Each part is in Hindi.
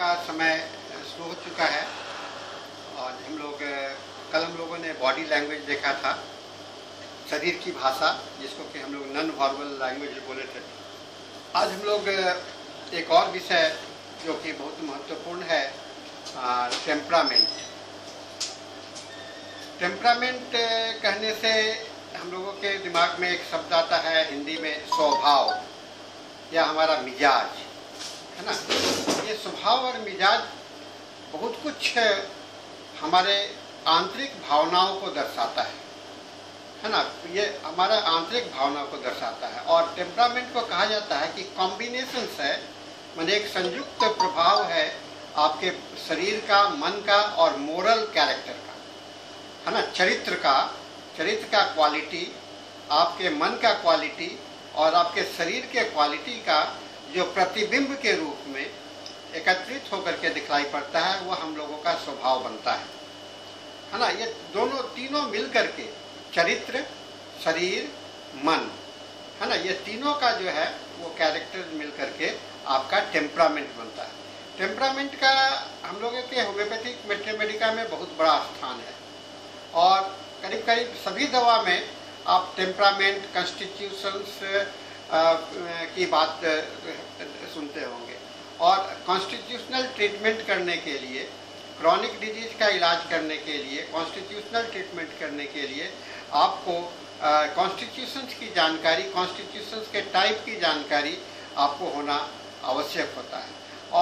का समय शुरू हो चुका है और कल हम लोगों ने बॉडी लैंग्वेज देखा था, शरीर की भाषा, जिसको कि हम लोग नॉन वर्बल लैंग्वेज बोले थे। आज हम लोग एक और विषय जो कि बहुत महत्वपूर्ण है, टेम्परामेंट। टेम्परामेंट कहने से हम लोगों के दिमाग में एक शब्द आता है हिंदी में, स्वभाव या हमारा मिजाज, है ना। ये स्वभाव और मिजाज बहुत कुछ हमारे आंतरिक भावनाओं को दर्शाता है ना। ये हमारा आंतरिक भावनाओं को दर्शाता है और टेम्परामेंट को कहा जाता है कि कॉम्बिनेशन है, माने एक संयुक्त प्रभाव है आपके शरीर का, मन का और मोरल कैरेक्टर का, है ना। चरित्र का क्वालिटी, आपके मन का क्वालिटी और आपके शरीर के क्वालिटी का जो प्रतिबिंब के रूप में एकत्रित होकर के दिखाई पड़ता है, वो हम लोगों का स्वभाव बनता है ना। ये तीनों मिल करके चरित्र, शरीर, मन, है ना, ये तीनों का जो है वो कैरेक्टर मिल करके आपका टेम्परामेंट बनता है। टेम्परामेंट का हम लोगों के होम्योपैथिक मैथमेटिका में बहुत बड़ा स्थान है और करीब करीब सभी दवा में आप टेम्परामेंट, कॉन्स्टिट्यूशंस की बात सुनते होंगे। और कॉन्स्टिट्यूशनल ट्रीटमेंट करने के लिए, क्रॉनिक डिजीज का इलाज करने के लिए, कॉन्स्टिट्यूशनल ट्रीटमेंट करने के लिए आपको कॉन्स्टिट्यूशंस की जानकारी, कॉन्स्टिट्यूशंस के टाइप की जानकारी आपको होना आवश्यक होता है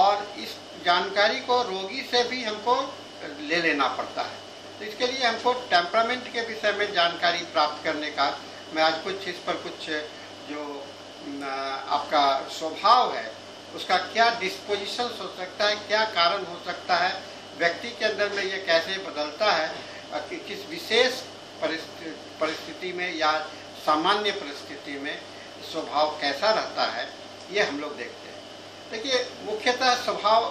और इस जानकारी को रोगी से भी हमको ले लेना पड़ता है। तो इसके लिए हमको टेम्परामेंट के विषय में जानकारी प्राप्त करने का मैं आज इस पर कुछ जो आपका स्वभाव है उसका क्या डिस्पोजिशन हो सकता है, क्या कारण हो सकता है, व्यक्ति के अंदर में ये कैसे बदलता है, कि किस विशेष परिस्थिति में या सामान्य परिस्थिति में स्वभाव कैसा रहता है, ये हम लोग देखते हैं। देखिए, मुख्यतः स्वभाव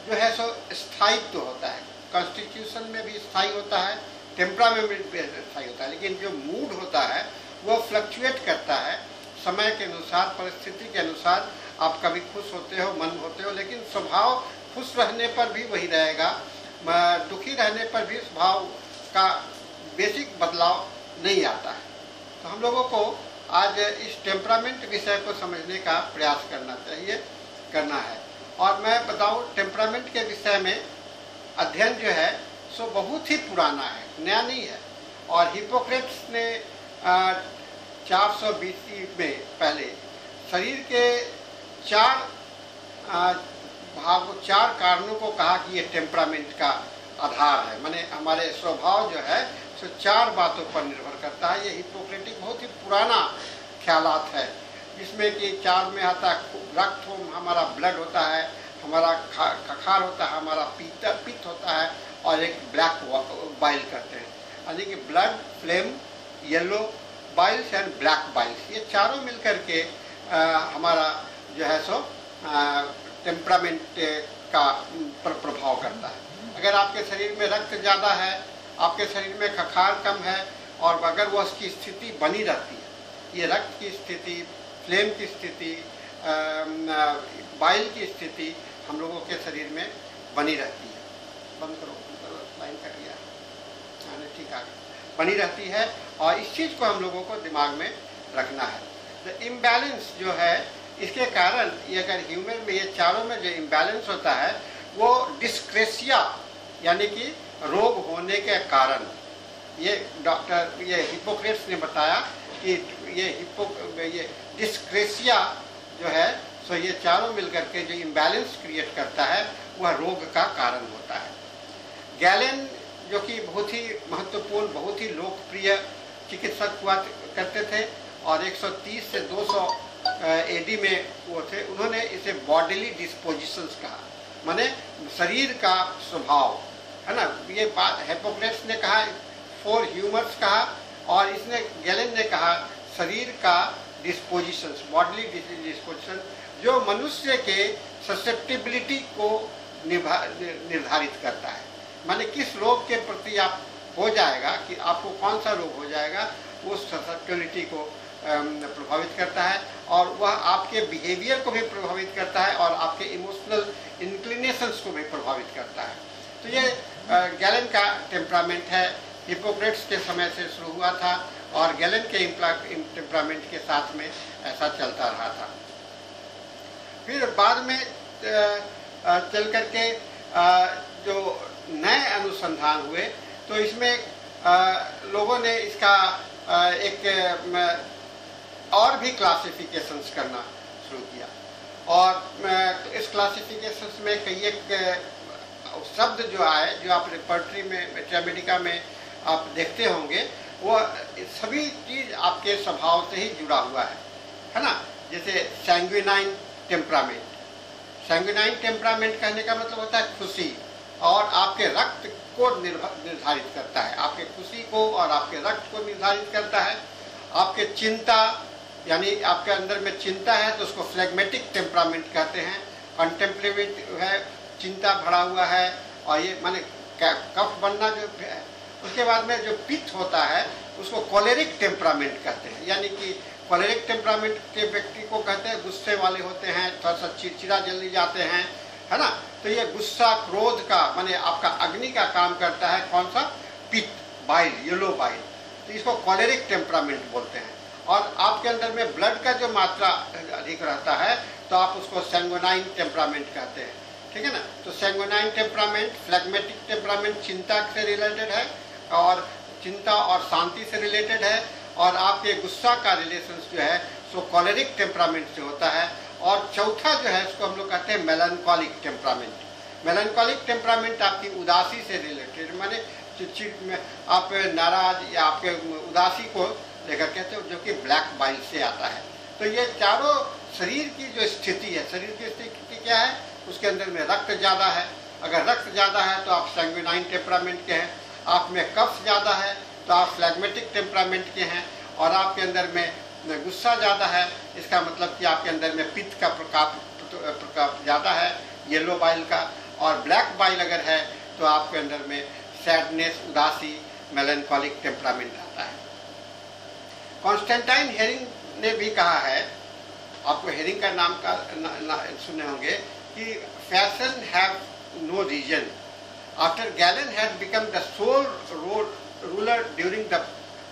जो है सो स्थायित्व होता है। कॉन्स्टिट्यूशन में भी स्थायी होता है, टेम्परामेंट में भी स्थायी होता है, लेकिन जो मूड होता है वो फ्लक्चुएट करता है समय के अनुसार, परिस्थिति के अनुसार। आप कभी खुश होते हो, मन होते हो, लेकिन स्वभाव खुश रहने पर भी वही रहेगा, दुखी रहने पर भी स्वभाव का बेसिक बदलाव नहीं आता है। तो हम लोगों को आज इस टेम्परामेंट विषय को समझने का प्रयास करना है। और मैं बताऊं, टेम्परामेंट के विषय में अध्ययन जो है सो बहुत ही पुराना है, नया नहीं है। और हिप्पोक्रेट्स ने 400 BC में पहले शरीर के चार कारणों को कहा कि ये टेम्परामेंट का आधार है, माने हमारे स्वभाव जो है सो 4 बातों पर निर्भर करता है। ये हिप्पोक्रेटिक बहुत ही पुराना ख्यालात है, जिसमें कि 4 में आता है रक्त, हमारा ब्लड होता है, हमारा खखार होता है, हमारा पित्त होता है और एक ब्लैक बाइल करते हैं, यानी कि blood, flame, yellow Biles and black Biles. ये चारों मिलकर के हमारा जो है सो टेम्परामेंट का प्रभाव करता है। अगर आपके शरीर में रक्त ज़्यादा है, आपके शरीर में खखार कम है और अगर वो उसकी स्थिति बनी रहती है, ये रक्त की स्थिति, फ्लेम की स्थिति, बाइल की स्थिति हम लोगों के शरीर में बनी रहती है। बंद करो लाइन कर दिया, ठीक है, बनी रहती है और इस चीज़ को हम लोगों को दिमाग में रखना है। तो इम्बैलेंस जो है, इसके कारण ये अगर ह्यूमन में ये चारों में जो इम्बैलेंस होता है वो डिस्क्रेसिया, यानी कि रोग होने के कारण, ये हिप्पोक्रेट्स ने बताया कि ये डिस्क्रेसिया जो है सो ये चारों मिलकर के जो इम्बैलेंस क्रिएट करता है वह रोग का कारण होता है। गैलेन, जो कि बहुत ही महत्वपूर्ण, बहुत ही लोकप्रिय चिकित्सक हुआ करते थे और 130 से 200 AD में वो थे, उन्होंने इसे बॉडीली डिस्पोजिशंस कहा, माने शरीर का स्वभाव, है ना। ये बात हिप्पोक्रेट्स ने कहा, 4 ह्यूमर्स कहा और इसने गैलेन ने कहा शरीर का डिस्पोजिशंस, बॉडीली डिस्पोजिशन, जो मनुष्य के ससेप्टिबिलिटी को निर्धारित करता है, माने किस रोग के प्रति आप हो जाएगा, कि आपको कौन सा रोग हो जाएगा, उस ससेप्टिबिलिटी को प्रभावित करता है और वह आपके बिहेवियर को भी प्रभावित करता है और आपके इमोशनल इंक्लिनेशन रिलेशंस को भी प्रभावित करता है। तो ये गैलन का टेम्परामेंट है, हिप्पोक्रेट्स के समय से शुरू हुआ था और गैलन के टेम्परामेंट के साथ में ऐसा चलता रहा था। फिर बाद में चल करके जो नए अनुसंधान हुए तो इसमें लोगों ने इसका एक और भी क्लासिफिकेशंस करना शुरू किया और इस क्लासिफिकेशंस में कई एक शब्द जो आए, जो आप रिपर्टरी में मैथमेटिका में आप देखते होंगे, वो सभी चीज आपके स्वभाव से ही जुड़ा हुआ है ना। जैसे सैंग्विनाइन टेम्परामेंट, सैंग्विनाइन टेम्परामेंट कहने का मतलब होता है खुशी, और आपके रक्त को निर्धारित करता है, आपके खुशी को और आपके रक्त को निर्धारित करता है। आपके चिंता, यानी आपके अंदर में चिंता है तो उसको फ्लेगमेटिक टेम्परामेंट कहते हैं। कंटेम्पलेटिव है, चिंता भरा हुआ है, और ये माने कफ बनना जो है। उसके बाद में जो पित्त होता है उसको कॉलेरिक टेम्परामेंट कहते हैं, यानी कि कॉलेरिक टेम्परामेंट के व्यक्ति को कहते हैं गुस्से वाले होते हैं, थोड़ा सा चिड़चिड़ा जल्दी जाते हैं, है ना। तो ये गुस्सा, क्रोध का माने आपका अग्नि का काम करता है कौन सा, पित्त, बाइल, येलो बाइल, तो इसको कॉलेरिक टेम्परामेंट बोलते हैं। और आपके अंदर में ब्लड का जो मात्रा अधिक रहता है तो आप उसको सैंग्विनाइन टेम्परामेंट कहते हैं, ठीक है ना। तो सैंग्विनाइन टेम्परामेंट, फ्लेगमेटिक टेम्परामेंट चिंता से रिलेटेड है और चिंता और शांति से रिलेटेड है, और आपके गुस्सा का रिलेशन जो है सो कॉलेरिक टेम्परामेंट से होता है। और चौथा जो है उसको हम लोग कहते हैं मेलनकॉलिक टेम्परामेंट। मेलनकॉलिक टेम्परामेंट आपकी उदासी से रिलेटेड, माने चिड़चिड़ में आप नाराज या आपके उदासी को लेकर कहते हो, जो कि ब्लैक बाइल से आता है। तो ये चारों शरीर की जो स्थिति है, शरीर की स्थिति क्या है, उसके अंदर में रक्त ज़्यादा है। अगर रक्त ज़्यादा है तो आप सैंग्विनाइन टेम्परामेंट के हैं, आप में कफ ज़्यादा है तो आप फ्लेगमेटिक टेम्परामेंट के हैं, और आपके अंदर में गुस्सा ज़्यादा है, इसका मतलब कि आपके अंदर में पित्त का प्रकाप ज़्यादा है, येलो बाइल का। और ब्लैक बाइल अगर है तो आपके अंदर में सैडनेस, उदासी, मेलनकॉलिक टेम्परामेंट आता है। कॉन्स्टेंटाइन हेरिंग ने भी कहा है, आपको हेरिंग का नाम का सुने होंगे, कि fashion have no reason. After Galen had become the sole ruler during the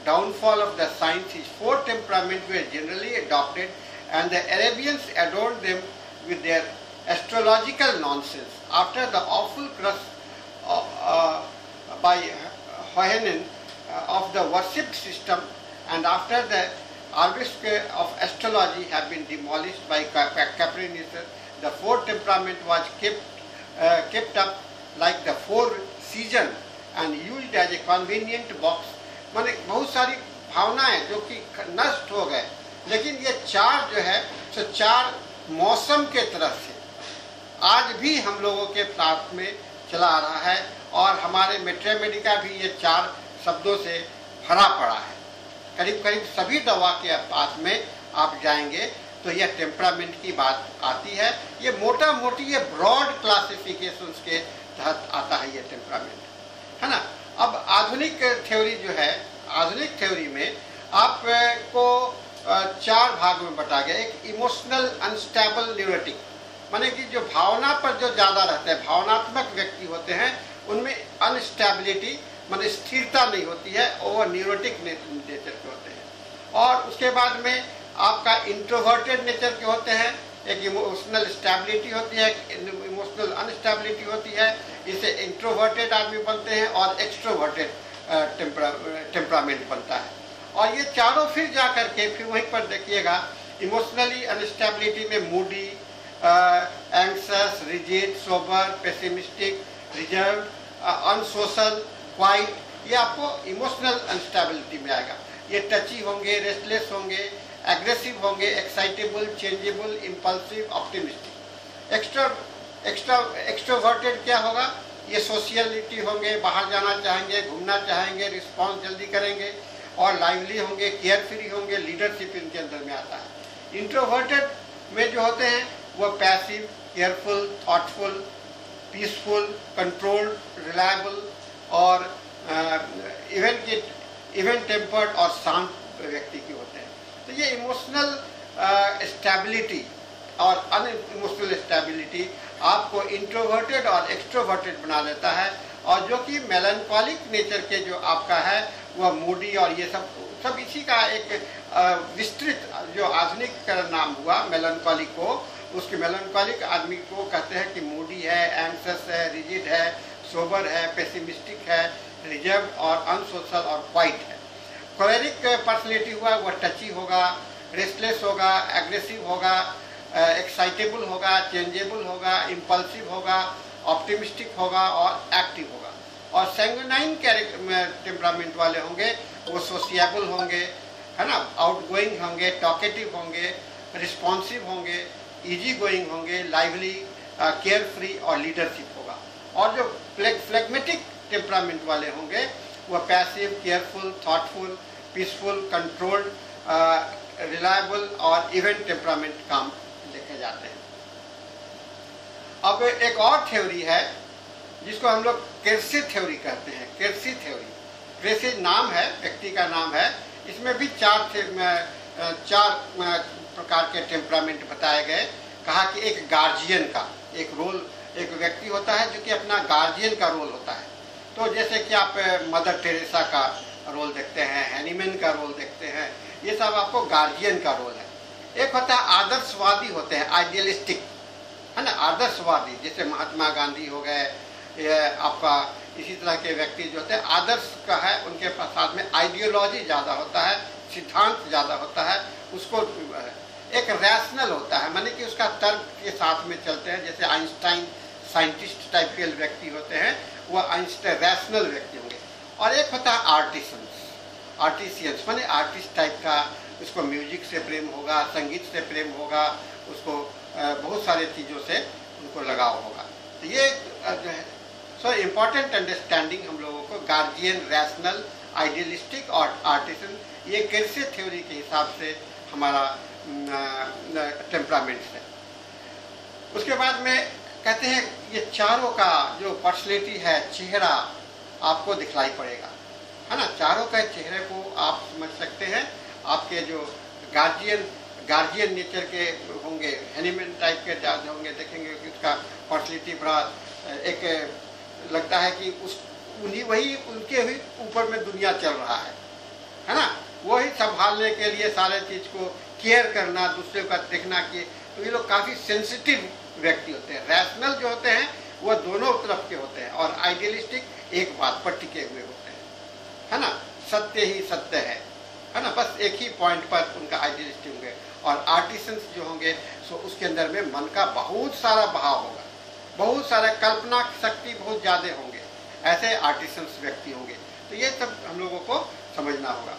downfall of the science, his four temperaments were generally adopted, and the Arabians adorned them with their astrological nonsense. After the awful curse by Hohenan of the worship system, and after the arabesque of astrology have been demolished by Copernicus, the four temperament was kept up like the four seasons and used as a convenient box। माने बहुत सारी भावनाएं जो कि नष्ट हो गए, लेकिन ये चार जो है तो चार मौसम के तरफ से आज भी हम लोगों के साथ में चला आ रहा है, और हमारे मैथमेटिका भी ये चार शब्दों से भरा पड़ा है। करीब करीब सभी दवा के पास में आप जाएंगे तो यह टेम्परामेंट की बात आती है। ये मोटा मोटी ये ब्रॉड क्लासिफिकेशंस के तहत आता है ये टेम्परामेंट, है ना। अब आधुनिक थ्योरी जो है, आधुनिक थ्योरी में आपको चार भाग में बटा गया। एक इमोशनल अनस्टेबल न्यूरोटिक, माने कि जो भावना पर जो ज़्यादा रहते हैं, भावनात्मक व्यक्ति होते हैं, उनमें अनस्टेबिलिटी माने स्थिरता नहीं होती है, और वो न्यूरोटिक नेचर के होते हैं। और उसके बाद में आपका इंट्रोवर्टेड नेचर के होते हैं, एक इमोशनल स्टेबिलिटी होती है, इमोशनल अनस्टेबिलिटी होती है, इससे इंट्रोवर्टेड आदमी बनते हैं, और एक्सट्रोवर्टेड टेम्परामेंट बनता है। और ये चारों फिर जा करके फिर वहीं पर देखिएगा, इमोशनली अनस्टेबिलिटी में Moody, anxious, rigid, sober, pessimistic, reserve, unsocial, quite, ये आपको इमोशनल अनस्टेबिलिटी में आएगा। ये टची होंगे, रेस्टलेस होंगे, एग्रेसिव होंगे, excitable, changeable, impulsive, optimistic. Extroverted क्या होगा, ये सोशियलिटी होंगे, बाहर जाना चाहेंगे, घूमना चाहेंगे, रिस्पॉन्स जल्दी करेंगे, और लाइवली होंगे, केयर फ्री होंगे, लीडरशिप इनके अंदर में आता है। इंट्रोवर्टेड में जो होते हैं वो passive, careful, thoughtful, peaceful, controlled, reliable, और इवन टेम्पर्ड और शांत व्यक्ति के होते हैं। तो ये इमोशनल स्टेबिलिटी और अन इमोशनल स्टेबिलिटी आपको इंट्रोवर्टेड और एक्सट्रोवर्टेड बना देता है, और जो कि मेलनकॉलिक नेचर के जो आपका है वह मूडी और ये सब इसी का एक विस्तृत जो आधुनिक नाम हुआ मेलनकॉलिक को। उसके मेलनकॉलिक आदमी को कहते हैं कि मूडी है, एंग्जियस है, रिजिड है, सोबर है, पेसिमिस्टिक है, रिजर्व और अनसोशल और क्वाइट है। कोलेरिक पर्सनैलिटी हुआ वह टची होगा, रेस्टलेस होगा, एग्रेसिव होगा, एक्साइटेबल होगा, चेंजेबल होगा, इम्पल्सिव होगा, ऑप्टिमिस्टिक होगा और एक्टिव होगा। और सैंग्विनाइन टेम्परामेंट वाले होंगे वो सोशिएबल होंगे, है ना, आउटगोइंग होंगे, टॉकेटिव होंगे, रिस्पॉन्सिव होंगे, इजी गोइंग होंगे, लाइवली, केयर फ्री और लीडरशिप होगा। और जो फ्लेगमेटिक टेम्परामेंट वाले होंगे वह passive, careful, thoughtful, peaceful, controlled, reliable और इवेंट टेम्परामेंट काम देखे जाते हैं। अब एक और थ्योरी है जिसको हम लोग केर्सी थ्योरी कहते हैं। केर्सी थ्योरी, केर्सी नाम है, व्यक्ति का नाम है। इसमें भी चार प्रकार के टेम्परामेंट बताए गए। कहा कि एक गार्जियन का एक रोल, एक व्यक्ति होता है जो कि अपना गार्जियन का रोल होता है। तो जैसे कि आप मदर टेरेसा का रोल देखते हैं, हैनीमैन का रोल देखते हैं, ये सब आपको गार्जियन का रोल है। एक होता है आदर्शवादी होते हैं, आइडियलिस्टिक, है ना, आदर्शवादी, जैसे महात्मा गांधी हो गए, ये आपका इसी तरह के व्यक्ति जो होते हैं आदर्श का है, उनके साथ में आइडियोलॉजी ज़्यादा होता है, सिद्धांत ज़्यादा होता है। उसको एक रैशनल होता है, माने कि उसका तर्क के साथ में चलते हैं। जैसे आइंस्टाइन साइंटिस्ट टाइप के व्यक्ति होते हैं, वह आइंस्टाइन रैशनल व्यक्ति होंगे। और एक होता है आर्टिसियंस, माने आर्टिस्ट टाइप का, उसको म्यूजिक से प्रेम होगा, संगीत से प्रेम होगा, उसको बहुत सारे चीज़ों से उनको लगाव होगा। तो ये जो है सो इम्पॉर्टेंट अंडरस्टैंडिंग हम लोगों को गार्जियन, रैशनल, आइडियलिस्टिक और आर्टिसन, ये केर्सी थ्योरी के हिसाब से हमारा टेम्परामेंट्स है। उसके बाद में कहते हैं ये चारों का जो पर्सनैलिटी है, चेहरा आपको दिखलाई पड़ेगा, है ना। चारों का चेहरे को आप समझ सकते हैं। आपके जो गार्जियन नेचर के होंगे, हैनीमैन टाइप के ज़्यादा होंगे, देखेंगे कि उसका पर्सनैलिटी बड़ा एक लगता है कि वही उनके ही ऊपर में दुनिया चल रहा है ना। वही संभालने के लिए सारे चीज़ को केयर करना, दूसरे का देखना कि तो ये लोग काफ़ी सेंसिटिव व्यक्ति होते हैं। रैशनल जो होते हैं वह दोनों तरफ के होते हैं, और आइडियलिस्टिक एक बात पर टिके हुए होते हैं, है ना। सत्य ही सत्य है ना, बस एक ही पॉइंट पर उनका आइडियलिस्टिक होंगे। और आर्टिसंस जो होंगे सो उसके अंदर में मन का बहुत सारा बहाव होगा, बहुत सारा कल्पना शक्ति बहुत ज़्यादा होंगे, ऐसे आर्टिसंस व्यक्ति होंगे। तो ये सब हम लोगों को समझना होगा।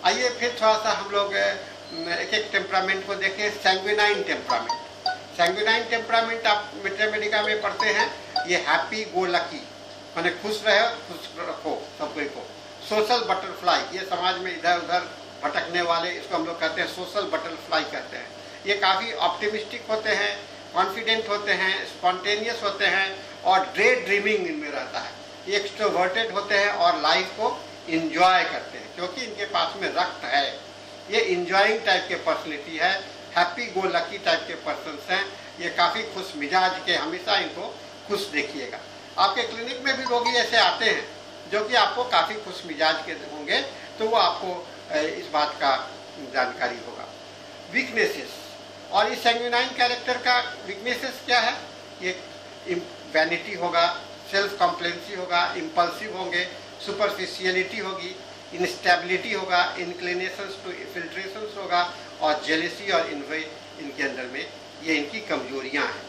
आइए फिर थोड़ा सा हम लोग एक एक टेम्परामेंट को देखें। सैंग्विनाइन टेम्परामेंट, सैंग्विनाइन टेम्परामेंट आप मैथमेटिका में पढ़ते हैं। ये हैप्पी गो लकी, माने खुश रहे, खुश रखो सब कोई को। सोशल बटरफ्लाई, ये समाज में इधर उधर भटकने वाले, इसको हम लोग कहते हैं सोशल बटरफ्लाई कहते हैं। ये काफ़ी ऑप्टिमिस्टिक होते हैं, कॉन्फिडेंट होते हैं, स्पॉन्टेनियस होते हैं और डे ड्रीमिंग इनमें रहता है। ये एक्सट्रोवर्टेड होते हैं और लाइफ को इंजॉय करते हैं, क्योंकि इनके पास में रक्त है। ये इंजॉइंग टाइप के पर्सनैलिटी है, हैप्पी गो लकी टाइप के पर्सन्स हैं। ये काफ़ी खुश मिजाज के, हमेशा इनको खुश देखिएगा। आपके क्लिनिक में भी रोगी ऐसे आते हैं जो कि आपको काफ़ी खुश मिजाज के होंगे, तो वो आपको इस बात का जानकारी होगा। वीकनेसेस, और इस सैंग्विनाइन कैरेक्टर का वीकनेसेस क्या है? ये वैनिटी होगा, सेल्फ कॉम्प्लेंसी होगा, इम्पल्सिव होंगे, सुपरफिशियलिटी होगी, इंस्टेबिलिटी होगा, इंक्लिनेशंस टू फिल्ट्रेशंस होगा, और जेलेसी और इन्वे इनके अंदर में ये इनकी कमजोरियां हैं।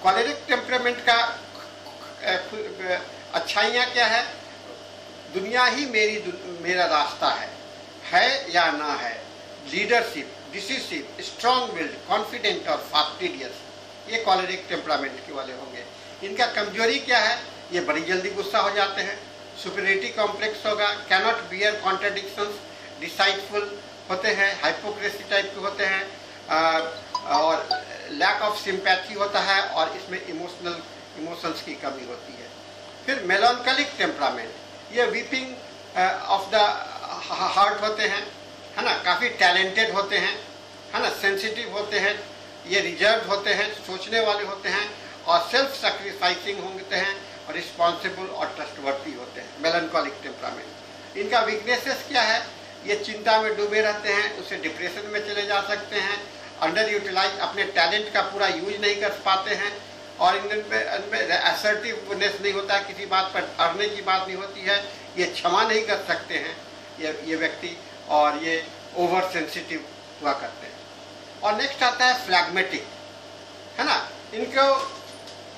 कॉलेरिक टेम्परामेंट का अच्छाइयाँ क्या है? दुनिया ही मेरा रास्ता है या ना है। Leadership, decisive, strong willed, confident और फास्टिडियस, ये कॉलेरिक टेम्परामेंट के वाले होंगे। इनका कमजोरी क्या है? ये बड़ी जल्दी गुस्सा हो जाते हैं, सुपीरियरिटी कॉम्प्लेक्स होगा, कैनॉट बियर कॉन्ट्रडिक्शंस, डिसाइडफुल होते हैं, हाइपोक्रेसी टाइप के होते हैं, और लैक ऑफ सिंपैथी होता है, और इसमें इमोशंस की कमी होती है। फिर मेलांकोलिक टेम्परामेंट, ये वीपिंग ऑफ द हार्ट होते हैं, है ना, काफ़ी टैलेंटेड होते हैं, है ना, सेंसिटिव होते हैं, ये रिजर्व होते हैं, सोचने वाले होते हैं और सेल्फ सैक्रिफाइसिंग होते हैं और रिस्पॉन्सिबल और ट्रस्टवर्दी होते हैं। Melancholic temperament. इनका वीकनेसेस क्या है? ये चिंता में डूबे रहते हैं, उससे डिप्रेशन में चले जा सकते हैं, अंडर यूटिलाइज, अपने टैलेंट का पूरा यूज नहीं कर पाते हैं और इनमें असर्टिवनेस नहीं होता है, किसी बात पर अड़ने की बात नहीं होती है, ये क्षमा नहीं कर सकते हैं ये व्यक्ति, और ये ओवर सेंसिटिव हुआ करते हैं। और नेक्स्ट आता है फ्लैग्मेटिक, है ना। इनको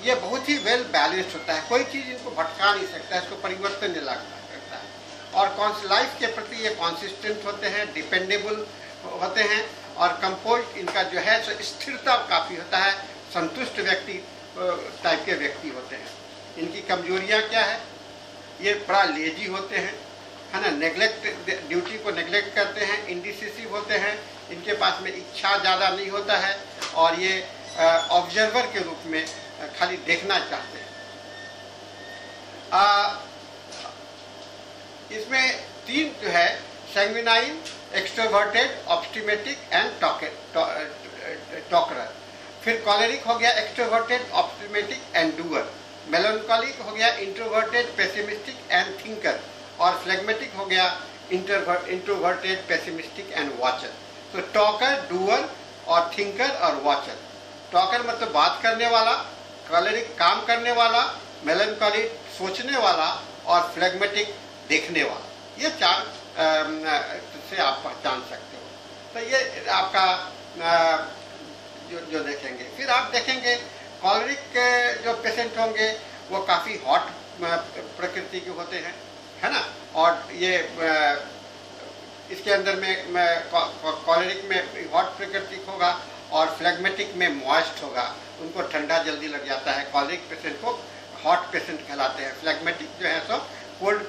ये बहुत ही वेल बैलेंस्ड होता है, कोई चीज़ इनको भटका नहीं सकता है, इसको परिवर्तन नहीं ला सकता है। और लाइफ के प्रति ये कॉन्सिस्टेंट होते हैं, डिपेंडेबल होते हैं और कंपोज इनका जो है सो स्थिरता काफ़ी होता है, संतुष्ट व्यक्ति टाइप के व्यक्ति होते हैं। इनकी कमजोरियाँ क्या है? ये बड़ा लेजी होते हैं, है ना, नेग्लेक्ट, ड्यूटी को नेग्लेक्ट करते हैं, इंडिसिसिव होते हैं, इनके पास में इच्छा ज़्यादा नहीं होता है और ये ऑब्जर्वर के रूप में खाली देखना चाहते हैं। इसमें 3 जो है, सैंग्विनाइन, एक्सट्रोवर्टेड, ऑब्स्टिमेटिक एंड टॉकरर। फिर कॉलेरिक हो गया एक्सट्रोवर्टेड, ऑब्स्टिमेटिक एंड डूअर। मेलनकॉलिक हो गया इंट्रोवर्टेड, पेसिमिस्टिक एंड थिंकर। और फ्लेगमेटिक हो गया इंट्रोवर्टेड, पेसिमिस्टिक एंड वॉचर। तो टॉकर, डूअर और थिंकर और वॉचर। टॉकर मतलब बात करने वाला, कॉलेरिक काम करने वाला, मेलनकॉलिक सोचने वाला और फ्लेगमेटिक देखने वाला। ये 4 से आप पहचान सकते हो। तो ये आपका जो देखेंगे। फिर आप देखेंगे कॉलेरिक जो पेशेंट होंगे वो काफ़ी हॉट प्रकृति के होते हैं, है ना। और ये इसके अंदर में कॉलेरिक में हॉट प्रकृति होगा और फ्लेगमेटिक में मॉइस्ट होगा, उनको ठंडा जल्दी लग जाता है। कॉलेरिक पेशेंट को हॉट पेशेंट कहलाते हैं, फ्लेगमेटिक जो है सो कोल्ड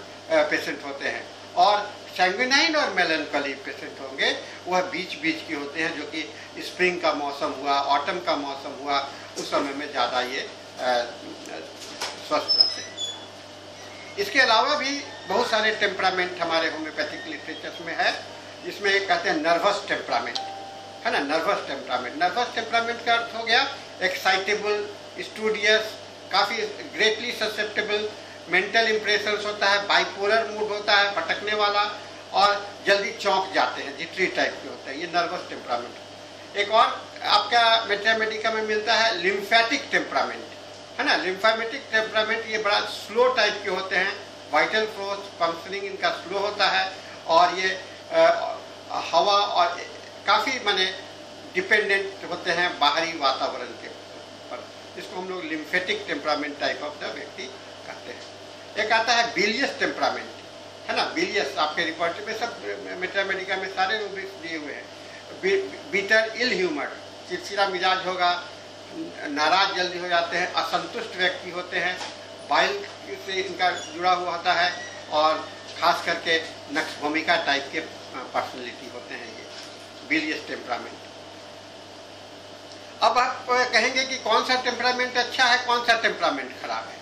पेशेंट होते हैं। और सैंग्विनाइन और मेलनकॉली पेशेंट होंगे वह बीच बीच के होते हैं, जो कि स्प्रिंग का मौसम हुआ, ऑटम का मौसम हुआ, उस समय में ज़्यादा ये स्वस्थ रहते हैं। इसके अलावा भी बहुत सारे टेम्परामेंट हमारे होम्योपैथिक लिटरेचर में है, जिसमें एक कहते हैं नर्वस टेम्परामेंट, है ना। नर्वस टेम्परामेंट, नर्वस टेम्परामेंट का अर्थ हो गया एक्साइटेबल, स्टूडियस, काफ़ी ग्रेटली ससेप्टेबल, मेंटल इंप्रेशंस होता है, बाइपोलर मूड होता है, भटकने वाला, और जल्दी चौंक जाते हैं, जिटरी टाइप के होते हैं। ये नर्वस टेम्परामेंट। एक और आपका मैथमेटिका में मिलता है लिम्फेटिक टेम्परामेंट, है ना। लिम्फेटिक टेम्परामेंट ये बड़ा स्लो टाइप के होते हैं, वाइटल फोर्स फंक्शनिंग इनका स्लो होता है और ये हवा और काफ़ी माने डिपेंडेंट होते हैं बाहरी वातावरण के पर। इसको हम लोग lymphatic temperament type of the व्यक्ति कहते हैं। एक आता है बिलियस टेम्परामेंट, है ना। बिलियस आपके रिपोर्ट में सब मैथमेटिका में सारे रूब्रिक्स दिए हुए हैं। बीटर, इल ह्यूमर्ड, चिड़चिड़ा मिजाज होगा, नाराज जल्दी हो जाते हैं, असंतुष्ट व्यक्ति होते हैं, बाइल से इनका जुड़ा हुआ होता है और खास करके नक्सभूमिका टाइप के पर्सनैलिटी होते हैं ये बिलियस टेम्परामेंट। अब आप कहेंगे कि कौन सा टेम्परामेंट अच्छा है, कौन सा टेम्परामेंट खराब है।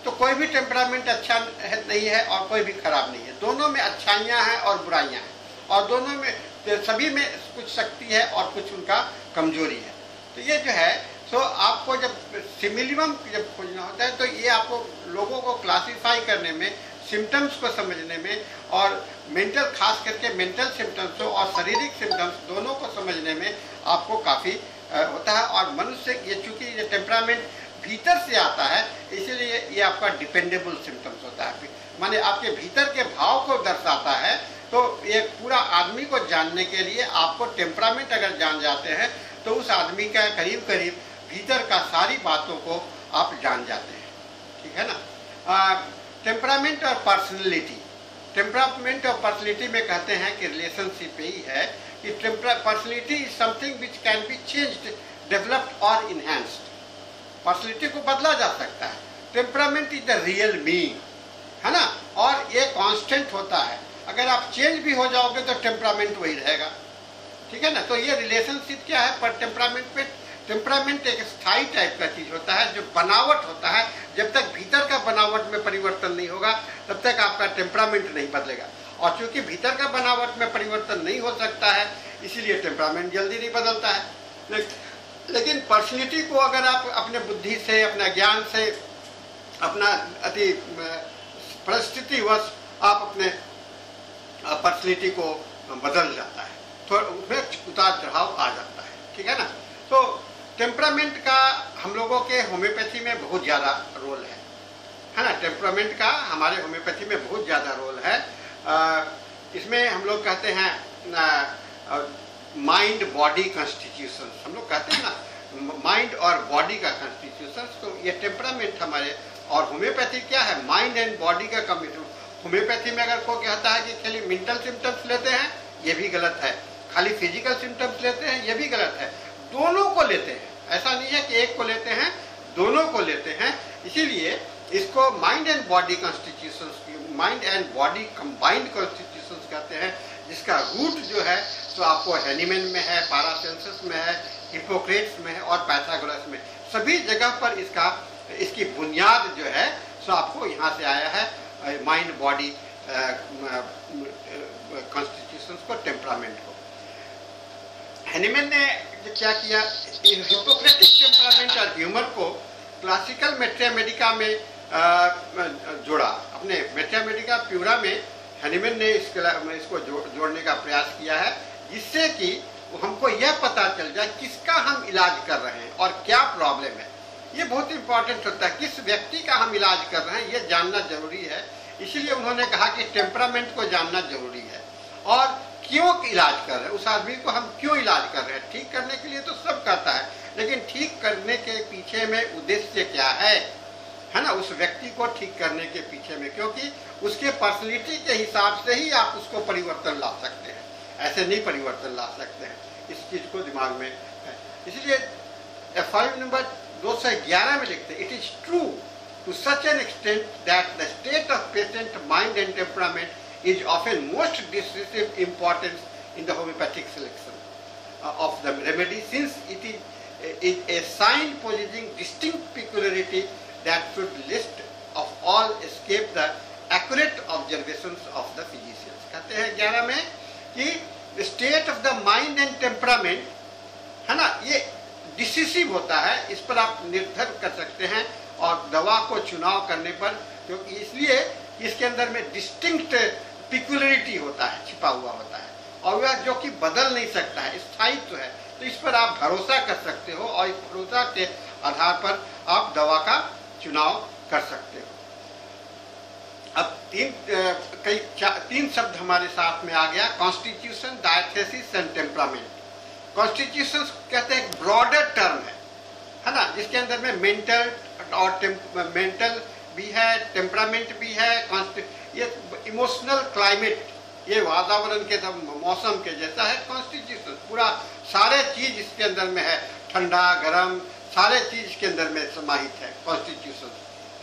तो कोई भी टेम्परामेंट अच्छा नहीं है और कोई भी खराब नहीं है, दोनों में अच्छाइयाँ हैं और बुराइयाँ हैं, और दोनों में सभी में कुछ शक्ति है और कुछ उनका कमजोरी है। तो ये जो है सो आपको जब सिमिलियम जब खोजना होता है तो ये आपको लोगों को क्लासिफाई करने में, सिम्टम्स को समझने में, और मेंटल, खास करके मेंटल सिम्टम्स और शारीरिक सिम्टम्स दोनों को समझने में आपको काफ़ी होता है। और मनुष्य ये चूँकि ये टेम्परामेंट भीतर से आता है, इसीलिए ये आपका डिपेंडेबल सिम्टम्स होता है, माने आपके भीतर के भाव को दर्शाता है। तो ये पूरा आदमी को जानने के लिए आपको टेम्परामेंट अगर जान जाते हैं तो उस आदमी का करीब करीब भीतर का सारी बातों को आप जान जाते हैं, ठीक है ना। टेम्परामेंट और पर्सनैलिटी, टेम्परामेंट और पर्सनैलिटी में कहते हैं कि रिलेशनशिप यही है कि personality is something which can be changed, developed और इन्हेंस्ड। पर्सनैलिटी को बदला जा सकता है, temperament is the real me, है ना, और ये कांस्टेंट होता है। अगर आप चेंज भी हो जाओगे तो टेम्परामेंट वही रहेगा, ठीक है ना। तो ये रिलेशनशिप क्या है पर टेम्परामेंट पे, टेम्परामेंट एक स्थायी टाइप का चीज होता है जो बनावट होता है। जब तक भीतर का बनावट में परिवर्तन नहीं होगा तब तक आपका टेम्परामेंट नहीं बदलेगा, और चूंकि भीतर का बनावट में परिवर्तन नहीं हो सकता है इसीलिए टेम्परामेंट जल्दी नहीं बदलता है। लेकिन पर्सनैलिटी को अगर आप अपने बुद्धि से, अपना ज्ञान से, अपना अति परिस्थितिवश आप अपने पर्सनैलिटी को बदल जाता है, तो उसमें उतार चढ़ाव आ जाता है, ठीक है ना। तो टेम्परामेंट का हम लोगों के होम्योपैथी में बहुत ज़्यादा रोल है ना। टेम्परामेंट का हमारे होम्योपैथी में बहुत ज़्यादा रोल है। इसमें हम लोग कहते हैं माइंड बॉडी कॉन्स्टिट्यूशन, हम लोग कहते हैं ना माइंड और बॉडी का कॉन्स्टिट्यूशन। तो ये टेम्परामेंट हमारे, और होम्योपैथी क्या है, माइंड एंड बॉडी का कम्बिनेशन। होम्योपैथी में अगर कोई कहता है कि खाली मेंटल सिम्टम्स लेते हैं, ये भी गलत है। खाली फिजिकल सिम्टम्स लेते हैं, ये भी गलत है। दोनों को लेते हैं, ऐसा नहीं है कि एक को लेते हैं, दोनों को लेते हैं। इसीलिए इसको mind and body constitutions, mind and body combined constitutions कहते हैं, जिसका रूट जो है तो आपको हैनीमैन में है, पारासेंसस में है, हिप्पोक्रेट्स में है और पाइथागोरस में। सभी जगह पर इसकी बुनियाद जो है सो आपको यहाँ से आया है, माइंड बॉडी कॉन्स्टिट्यूशंस को, टेम्परामेंट को। हैनीमैन ने क्या किया, हिप्पोक्रेटिक टेम्परामेंट और ह्यूमर को क्लासिकल मैथमेटिका में जोड़ा। अपने मैथमेटिका प्यूरा में हैनीमैन ने इसको जोड़ने का प्रयास किया है, जिससे कि हमको यह पता चल जाए किसका हम इलाज कर रहे हैं और क्या प्रॉब्लम है। ये बहुत इंपॉर्टेंट होता है, किस व्यक्ति का हम इलाज कर रहे हैं ये जानना जरूरी है। इसीलिए उन्होंने कहा कि टेम्परामेंट को जानना जरूरी है और क्यों इलाज कर रहे हैं, उस आदमी को हम क्यों इलाज कर रहे हैं। ठीक करने के लिए तो सब कहता है, लेकिन ठीक करने के पीछे में उद्देश्य क्या है ना, उस व्यक्ति को ठीक करने के पीछे में, क्योंकि उसके पर्सनैलिटी के हिसाब से ही आप उसको परिवर्तन ला सकते हैं, ऐसे नहीं परिवर्तन ला सकते हैं। इस चीज को दिमाग में है। इसलिए FIU नंबर 211 में लिखते हैं, it is true to such an extent that the state of patient mind and temperament is often most decisive importance in the homeopathic selection of the remedy, since it is a sign possessing distinct peculiarity that should least of all escape the accurate observations of the physicians। कहते हैं 11 में कि state of the mind and temperament है ना, ये डिसिसिव होता है, इस पर आप निर्भर कर सकते हैं और दवा को चुनाव करने पर, क्योंकि इसलिए इसके अंदर में डिस्टिंक्ट पिक्युलरिटी होता है, छिपा हुआ होता है, और वह जो कि बदल नहीं सकता है, स्थायित्व है। तो इस पर आप भरोसा कर सकते हो और इस भरोसा के आधार पर आप दवा का चुनाव कर सकते हो। अब तीन शब्द हमारे साथ में आ गया, constitution, diathesis and temperament. Constitution कहते हैं ब्रॉडर टर्म है ना, जिसके अंदर में मेंटल और मेंटल भी है, टेम्परामेंट भी है, ये इमोशनल क्लाइमेट, ये वातावरण के मौसम के जैसा है कॉन्स्टिट्यूशन। पूरा सारे चीज इसके अंदर में है, ठंडा गर्म सारे चीज इसके अंदर में समाहित है कॉन्स्टिट्यूशन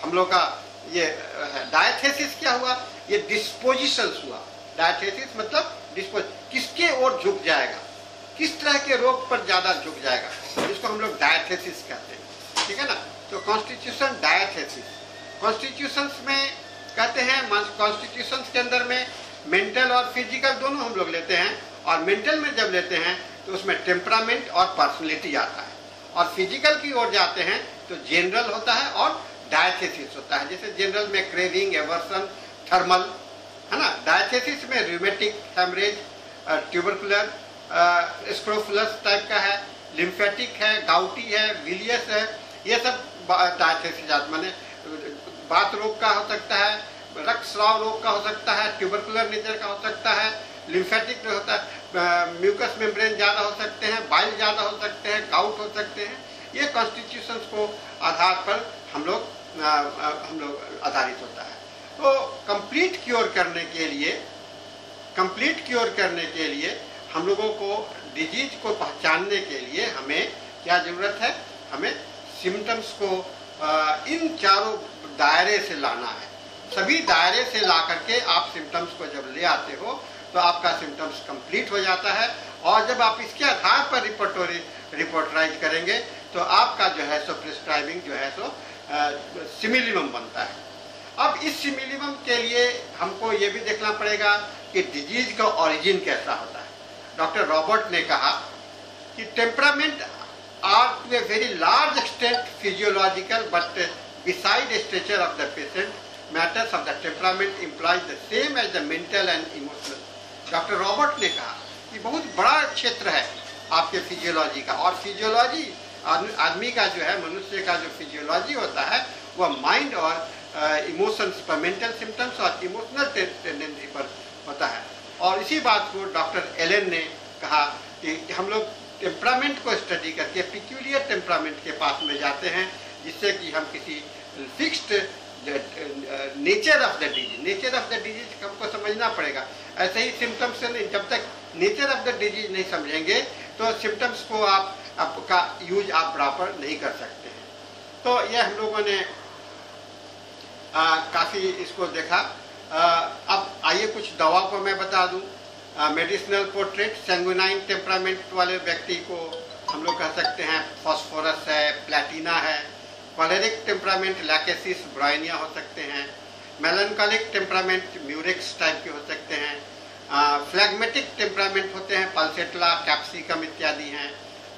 हम लोग का। ये है डायथेसिस क्या हुआ, ये डिस्पोजिशंस हुआ। डायथेसिस मतलब किसके ओर झुक जाएगा, किस तरह के रोग पर ज्यादा झुक जाएगा, जिसको हम लोग डायथेसिस कहते हैं, ठीक है ना। तो कॉन्स्टिट्यूशन, डायथेसिस। कॉन्स्टिट्यूशंस में कहते हैं, कॉन्स्टिट्यूशंस के अंदर में मेंटल और फिजिकल दोनों हम लोग लेते हैं, और मेंटल में जब लेते हैं तो उसमें टेम्परामेंट और पर्सनैलिटी आता है, और फिजिकल की ओर जाते हैं तो जनरल होता है और डायथेसिस होता है। जैसे जनरल में क्रेविंग, एवर्सन, थर्मल है ना। डायथेसिस में रूमेटिक, हेमरेज, ट्यूबरकुलर, स्क्रोफुलस टाइप का है, लिम्फेटिक है, गाउटी है, विलियस है, ये सब डायथेसिस माने बात रोग का हो सकता है, रक्तस्राव रोग का हो सकता है, ट्यूबरकुलर नेचर का हो सकता है, लिम्फेटिक जो होता है, म्यूकस मेम्ब्रेन ज़्यादा हो सकते हैं, बाइल ज़्यादा हो सकते हैं, गाउट हो सकते हैं। ये कॉन्स्टिट्यूशंस को आधार पर हम लोग आधारित होता है। तो कंप्लीट क्योर करने के लिए हम लोगों को डिजीज को पहचानने के लिए हमें क्या जरूरत है, हमें सिम्टम्स को इन चारों दायरे से लाना है। सभी दायरे से ला करके आप सिम्टम्स को जब ले आते हो तो आपका सिम्टम्स कंप्लीट हो जाता है, और जब आप इसके आधार पर रिपोर्टराइज करेंगे तो आपका जो है सो प्रिस्क्राइबिंग जो है सो सिमिलिमम बनता है। अब इस सिमिलिमम के लिए हमको ये भी देखना पड़ेगा कि डिजीज का ओरिजिन कैसा होता है। डॉक्टर रॉबर्ट ने कहा कि temperament are to a very large extent physiological, but beside the stature of the patient, matters of the temperament implies the same as the mental and emotional. Doctor Robert ने कहा कि बहुत बड़ा क्षेत्र है आपके फिजियोलॉजी का, और फिजियोलॉजी आदमी का जो है, मनुष्य का जो फिजियोलॉजी होता है वह माइंड और इमोशंस पर, मेंटल सिम्टम्स और इमोशनल टेंडेंसी पर होता है। और इसी बात को डॉक्टर एलन ने कहा कि हम लोग टेम्परामेंट को स्टडी करके पिक्यूलियर टेम्परामेंट के पास में जाते हैं, जिससे कि हम किसी fixed nature of the disease हमको समझना पड़ेगा। ऐसे ही सिम्टम्स से नहीं, जब तक नेचर ऑफ द डिजीज नहीं समझेंगे तो सिम्टम्स को आपका यूज आप बराबर नहीं कर सकते हैं। तो ये हम लोगों ने काफ़ी इसको देखा। अब आइए कुछ दवा को मैं बता दूं। मेडिसिनल पोर्ट्रेट, सैंग्विनाइन टेम्परामेंट वाले व्यक्ति को हम लोग कह सकते हैं फॉस्फोरस है, प्लेटिना है। कॉलेरिक टेम्परामेंट लैकेसिस, ब्राइनिया हो सकते हैं। मेलनकॉलिक टेम्परामेंट म्यूरिक्स टाइप के हो सकते हैं। फ्लैग्मेटिक टेम्परामेंट होते हैं पल्सेटला, कैप्सिकम इत्यादि हैं।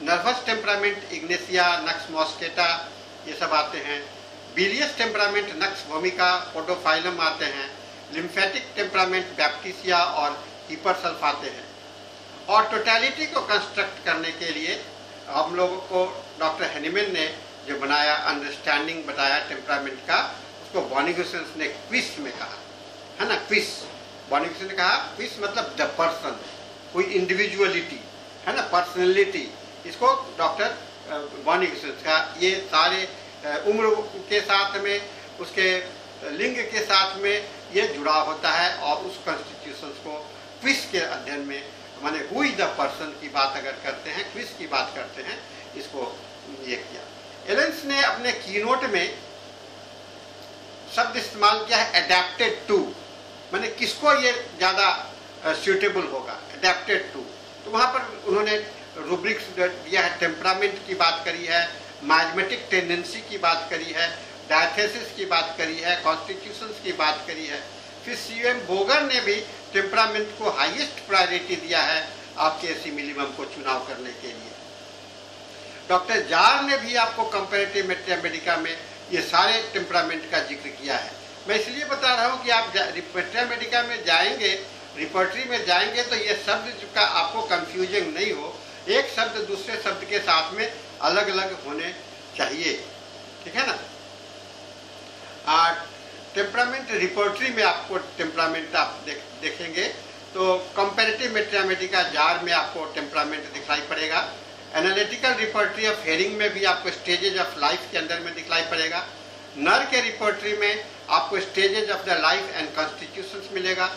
नर्वस टेम्परामेंट इग्नेसिया, नक्स मॉस्केटा, ये सब आते हैं। बिलियस टेम्परामेंट नक्स वोमिका, पोडोफाइलम आते हैं। लिम्फेटिक टेम्परामेंट बैप्टिसिया और हिपरसल्फ आते हैं। और टोटलिटी को कंस्ट्रक्ट करने के लिए हम लोगों को डॉक्टर हेनिमैन ने जो बनाया, अंडरस्टैंडिंग बताया टेम्परामेंट का, उसको बॉर्निगसन ने क्विज में कहा, है ना। क्विज, बॉर्निगसन ने कहा क्विज मतलब द पर्सन, कोई इंडिविजुअलिटी, है ना, पर्सनैलिटी। इसको डॉक्टर बॉर्निगसन का ये सारे उम्र के साथ में, उसके लिंग के साथ में ये जुड़ा होता है। और उस कॉन्स्टिट्यूशंस को क्विज के अध्ययन में, माने हु इज द पर्सन की बात अगर करते हैं, क्विज की बात करते हैं, इसको ये किया। एलेंस ने अपने कीनोट में शब्द इस्तेमाल किया है अडेप्टेड टू, माने किसको ये ज़्यादा सूटेबल होगा, अडेप्टेड टू। तो वहाँ पर उन्होंने रूब्रिक्स दिया है, टेम्परामेंट की बात करी है, मैग्नेटिक टेंडेंसी की बात करी है, डायथेसिस की बात करी है, कॉन्स्टिट्यूशंस की बात करी है। फिर सीएम बोगर ने भी टेम्परामेंट को हाईएस्ट प्रायोरिटी दिया है आपके एसिमिलिमम को चुनाव करने के लिए। डॉक्टर जार ने भी आपको कंपैरेटिव मैथमेटिका में ये सारे टेम्परामेंट का जिक्र किया है। मैं इसलिए बता रहा हूँ कि आप मैथमेटिका में जाएंगे, रिपोर्टरी में जाएंगे, तो ये शब्द का आपको कंफ्यूजन नहीं हो, एक शब्द दूसरे शब्द के साथ में अलग अलग होने चाहिए, ठीक है ना। टेम्परामेंट रिपोर्टरी में आपको टेम्परामेंट आप देखेंगे तो कंपैरेटिव मैथमेटिका जार में आपको टेम्परामेंट दिखाई पड़ेगा। एनालिटिकल रिपोर्टरी ऑफ हेरिंग में भी आपको स्टेजेज ऑफ लाइफ के अंदर में दिखाई पड़ेगा। नर के रिपोर्टरी में आपको stages of the life and constitutions मिलेगा।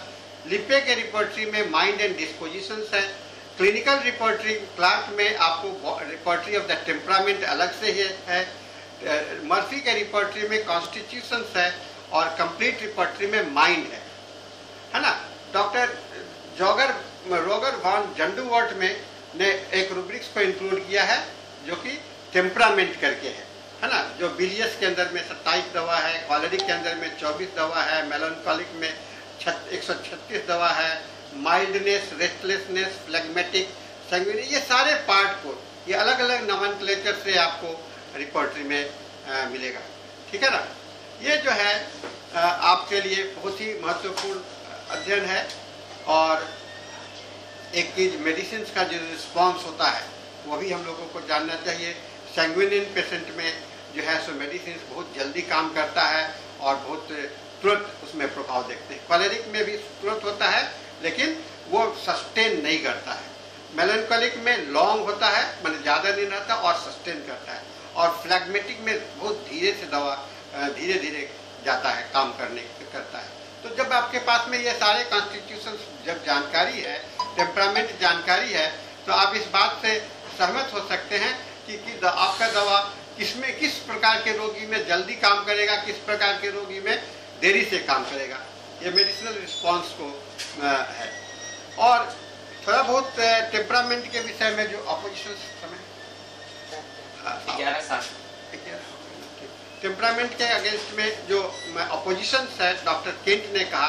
लिपे के रिपोर्टरी में माइंड एंड डिस्पोजिशंस है। क्लिनिकल रिपोर्टरी क्लार्क में आपको रिपोर्टरी ऑफ द टेम्परामेंट अलग से है। मर्फी के रिपोर्टरी में कॉन्स्टिट्यूशंस है और कंप्लीट रिपोर्टरी में माइंड है ना। डॉक्टर रोगर वॉन जंडूवर्ट में ने एक रूब्रिक्स को इंक्लूड किया है जो कि टेम्परामेंट करके है ना। जो बिलियस के अंदर में 27 दवा है, कॉलेरिक के अंदर में 24 दवा है, मेलनकॉलिक में 136 दवा है, माइल्डनेस, रेस्टलेसनेस, फ्लेगमेटिक, संगीन, ये सारे पार्ट को ये अलग अलग नोमेनक्लेचर से आपको रिपोर्टरी में मिलेगा, ठीक है ना। ये जो है आपके लिए बहुत ही महत्वपूर्ण अध्ययन है। और एक चीज मेडिसिन का जो रिस्पॉन्स होता है वो भी हम लोगों को जानना चाहिए। सैंग्विनिन पेशेंट में जो है सो मेडिसिन बहुत जल्दी काम करता है और बहुत तुरंत उसमें प्रभाव देखते हैं। कॉलेरिक में भी तुरंत होता है लेकिन वो सस्टेन नहीं करता है। मेलनकॉलिक में लॉन्ग होता है, मतलब ज़्यादा दिन रहता है और सस्टेन करता है। और फ्लैग्मेटिक में बहुत धीरे से दवा धीरे धीरे जाता है, काम करता है। तो जब आपके पास में ये सारे कॉन्स्टिट्यूशन जब जानकारी है, टेम्परामेंट जानकारी है, तो आप इस बात से सहमत हो सकते हैं कि आपका दवा किसमें किस प्रकार के रोगी में जल्दी काम करेगा, किस प्रकार के रोगी में देरी से काम करेगा। ये मेडिसिनल रिस्पॉन्स को है। और थोड़ा बहुत टेम्परामेंट के विषय में जो अपोजिशन समय 11 साल टेम्परामेंट के अगेंस्ट में जो अपोजिशन है, डॉक्टर केंट ने कहा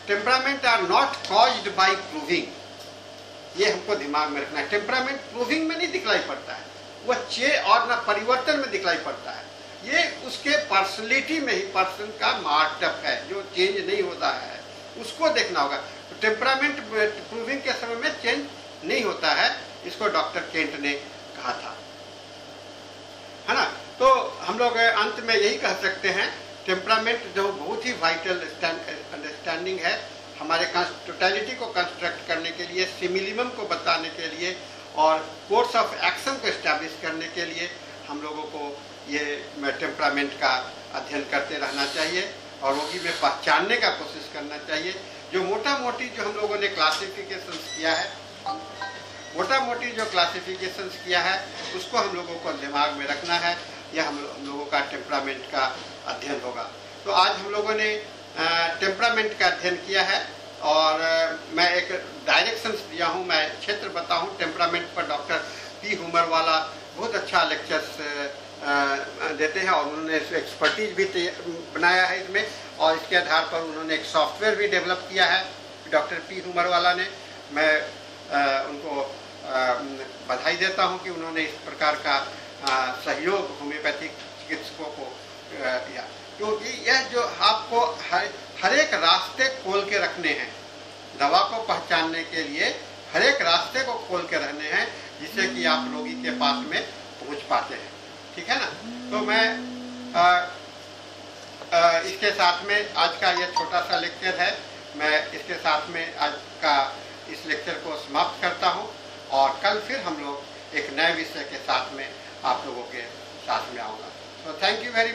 temperament are not caused by proving. ये हमको दिमाग में रखना है। टेम्परामेंट प्रूविंग में नहीं दिखलाई पड़ता है। वह और ना परिवर्तन में दिखलाई पड़ता है। ये उसके पर्सनैलिटी में ही पर्सन का मार्कअप है जो चेंज नहीं होता है, उसको देखना होगा। टेम्परामेंट प्रूविंग के समय में चेंज नहीं होता है, इसको डॉक्टर केंट ने कहा था, है ना। तो हम लोग अंत में यही कह सकते हैं, टेम्परामेंट जो बहुत ही वाइटल अंडरस्टैंडिंग है हमारे टोटलिटी को कंस्ट्रक्ट करने के लिए, सिमिलिमम को बताने के लिए और कोर्स ऑफ एक्शन को एस्टैब्लिश करने के लिए हम लोगों को ये टेम्परामेंट का अध्ययन करते रहना चाहिए और रोगी में पहचानने का कोशिश करना चाहिए। जो मोटा मोटी जो हम लोगों ने क्लासिफिकेशंस किया है, मोटा मोटी जो क्लासिफिकेशंस किया है उसको हम लोगों को दिमाग में रखना है। यह हम लोगों का टेम्परामेंट का अध्ययन होगा। तो आज हम लोगों ने टेम्परामेंट का अध्ययन किया है और मैं एक डायरेक्शंस दिया हूँ, मैं क्षेत्र बताऊँ टेम्परामेंट पर। डॉक्टर पी हुमरवाला बहुत अच्छा लेक्चर्स देते हैं और उन्होंने एक्सपर्टीज भी बनाया है इसमें, और इसके आधार पर उन्होंने एक सॉफ्टवेयर भी डेवलप किया है डॉक्टर पी हुमरवाला ने। मैं उनको बधाई देता हूं कि उन्होंने इस प्रकार का सहयोग होम्योपैथिक चिकित्सकों को दिया, क्योंकि यह जो आपको हर एक रास्ते खोल के रखने हैं, दवा को पहचानने के लिए हर एक रास्ते को खोल के रहने हैं, जिससे कि आप रोगी के पास में पहुंच पाते हैं। ठीक है ना। तो मैं इसके साथ में आज का यह छोटा सा लेक्चर है, मैं इसके साथ में आज का इस लेक्चर को समाप्त करता हूं और कल फिर हम लोग एक नए विषय के साथ में आप लोगों के साथ में आऊँगा। तो थैंक यू वेरी मच।